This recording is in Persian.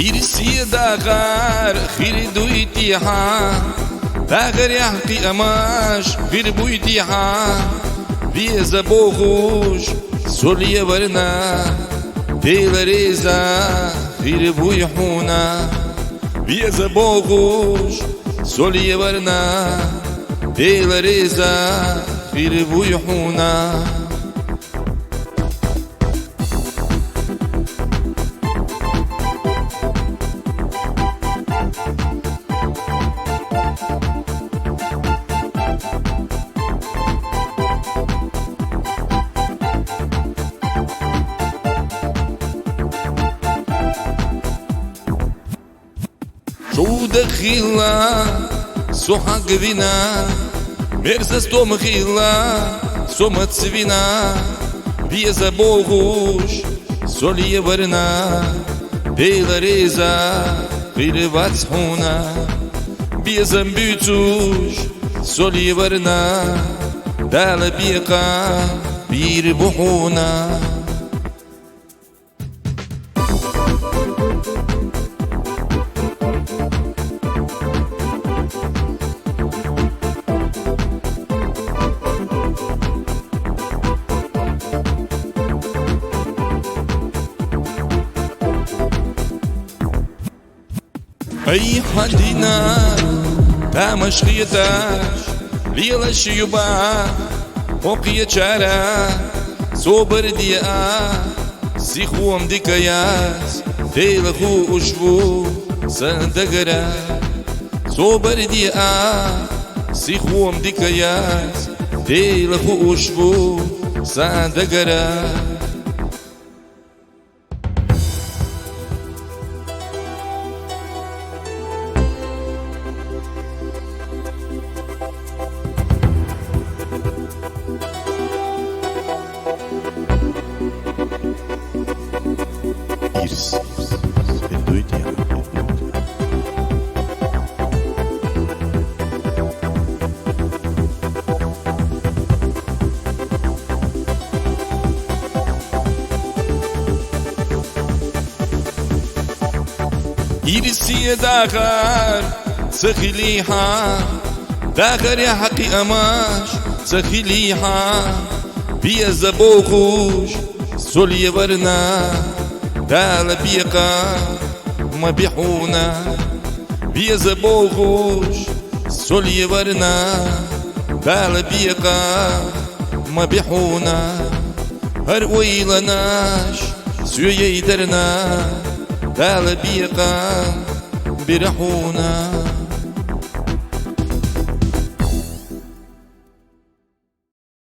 يرسي داغر خير دويتيها داغر يحقي أماش خير بويتيها بيزا بوغوش سولي ورنا ديل ريزا خير بويحونا بيزا بوغوش سولي ورنا ديل ريزا خير بويحونا شو دخيلا سو حق بنا مرسى ستو مخيلا سو متسبنا بيزا بوغوش سولي ورنا بيلا ريزا غير باتحونا بيزا مبيتوش سولي ورنا دال بيقا بيربحونا أي حدنا تامش خيتاش ليلا شيوبا وقيا شارع صوبر ديا سيخوام ديكاياس تيلا خو أشبو سندقرا صوبر ديا سيخوام ديكاياس تيلا خو أشبو سندقرا Iris, perdoe-te. Iris يا داخر سخليها داخر يا حقي أماش سخليها بيا زبوخوش سولي ورنا دال بيقا مبيحونا بيزا بوغوش سولي ورنا دال بيقا مبيحونا هر ويلناش سويا يدرنا دال بيقا برحونا